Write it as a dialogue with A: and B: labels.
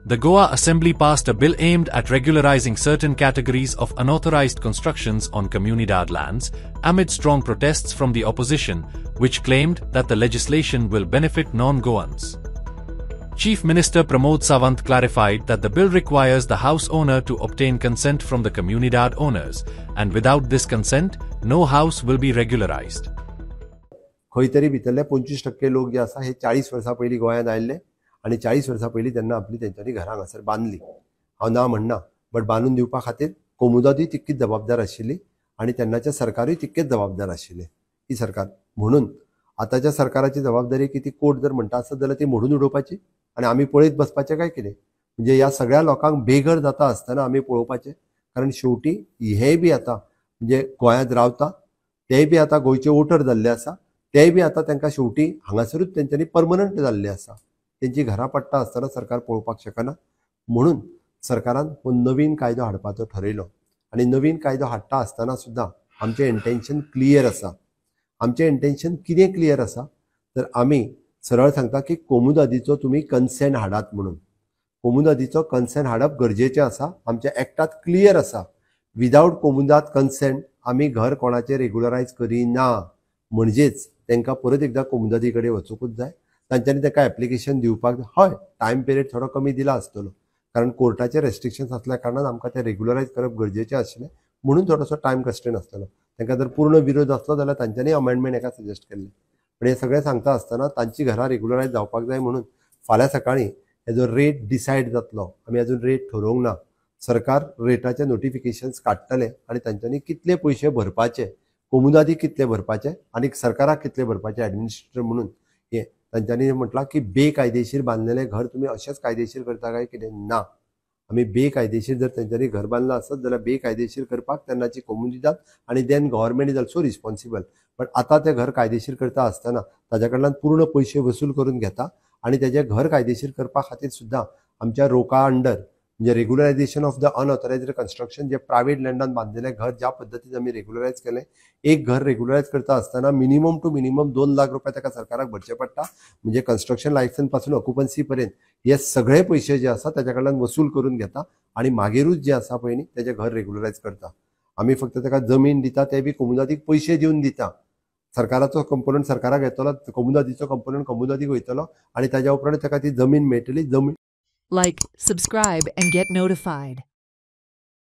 A: The Goa Assembly passed a bill aimed at regularizing certain categories of unauthorized constructions on Comunidad lands, amid strong protests from the opposition, which claimed that the legislation will benefit non-Goans. Chief Minister Pramod Sawant clarified that the bill requires the house owner to obtain consent from the Comunidad owners, and without this consent, no house will be regularized.
B: खंय तरी भितरले 25% लोक जे आसा हे 40 वर्सां पयलीं गोंयांत आयिल्ले आनी 40 वर्सां पयलीं तेन्ना आपली तेंच्यांनी घरां हांगासर बांदली. हांव ना म्हणना, बट बांदून दिवपा खातीर कोमुदादूय तितकीच जबाबदार आशिल्ली आनी तेन्नाचे सरकारूय तितकेच जबाबदार आशिल्ले. ही सरकार म्हणून आतांच्या सरकाराची जबाबदारी की ती कोर्ट जर म्हणटा आसत जाल्यार ती मोडून उडोवपाची आनी आमी पळयत बसपाचें काय कितें. म्हणजे ह्या सगळ्या लोकांक बेघर जाता आसतना आमी पळोवपाचें, कारण शेवटी हे बी आतां म्हणजे गोंयांत रावता तेय बी आतां गोंयचे वोटर जाल्ले आसा, तेय बी आतां तांकां शेवटी हांगासरूच तेंच्यांनी परमनंट जाल्ले आसा. तेंची घरां पडटा आसतना सरकार पळोवपाक शकना. म्हणून सरकारान हो नवीन कायदो हाडपाचो ठरयलो आनी नवीन कायदो हाडटा आसतना सुद्दां आमचें इंटेन्शन क्लियर आसा. आमचें इंटेन्शन कितें क्लियर आसा तर आमी सरळ सांगता की कोमुदादीचो तुमी कन्सेंट हाडात म्हणून. कोमुदादीचो कन्सेंट हाडप गरजेचें आसा. आमच्या एक्टांत क्लियर आसा, विदावट कोमुदाद कन्सेंट आमी घर कोणाचें रेग्युलरायज करिना. म्हणजेच तांकां परत एकदां कोमुदादी कडेन वचूंकूच जाय. तांच्यांनी ताका एप्लिकेशन दिवपाक हय टायम पिरियड थोडो कमी दिला आसतलो, कारण कोर्टाचे रेस्ट्रिक्शन्स आसल्या कारणान आमकां तें रेग्युलरायज करप गरजेचें आशिल्लें. म्हणून थोडोसो टायम कन्स्ट्रेंट आसतलो. तांकां जर पूर्ण विरोध आसलो जाल्यार तांच्यांनी अमेंडमेंट हेका सजेस्ट केल्लें. पण हे सगळें सांगता आसतना तांची घरां रेग्युलरायज जावपाक जाय म्हणून फाल्यां सकाळीं हेजो रेट डिसायड जातलो. आमी अजून रेट ठरोवंक ना. सरकार रेटाचे नोटिफिकेशन्स काडटले आनी तांच्यांनी कितले पयशे भरपाचे, कोमुदादी कितले भरपाचे आनी सरकाराक कितले भरपाचे एडमिनिस्ट्रेटर म्हणून हे तांच्यांनी म्हटलां की बेकायदेशीर बांदलेलें घर तुमी अशेंच कायदेशीर करता काय कितें ना. आमी बेकायदेशीर जर तेंच्यांनी घर बांदलां आसत जाल्यार बेकायदेशीर करपाक तेन्नाची कोमुनिदाद आनी then government is also responsible. But आतां तें घर कायदेशीर करता आसतना ताज्या कडल्यान पूर्ण पयशे वसूल करून घेता आनी तेजें घर कायदेशीर करपा खातीर सुद्दां आमच्या रोका अंडर म्हणजे regularisation of the unauthorised construction जे प्रायवेट लँडान बांदिल्लें घर ज्या पद्दतीन आमी रेग्युलरायज केलें, एक घर रेग्युलरायज करता आसतना मिनिमम टू मिनिमम 2 लाख रुपया ताका सरकाराक भरचे पडटा. म्हणजे कन्स्ट्रक्शन लायसन्स पासून ऑक्युपन्सी पर्यंत हे सगळे पयशे जे आसा ताच्या कडल्यान वसूल करून घेता आनी मागीरूच जे आसा पळय न्ही तेजें घर रेग्युलरायज करता. आमी फक्त ताका जमीन दिता, ते बी कोमुदादीक पयशे दिवन दिता. सरकाराचो कंपोनंट सरकाराक येतलो, कोमुदादीचो कंपोनंट कोमुदादीक वयतलो आनी ताज्या उपरांत ताका ती जमीन मेळटली. जमीन
C: Like, subscribe and get notified.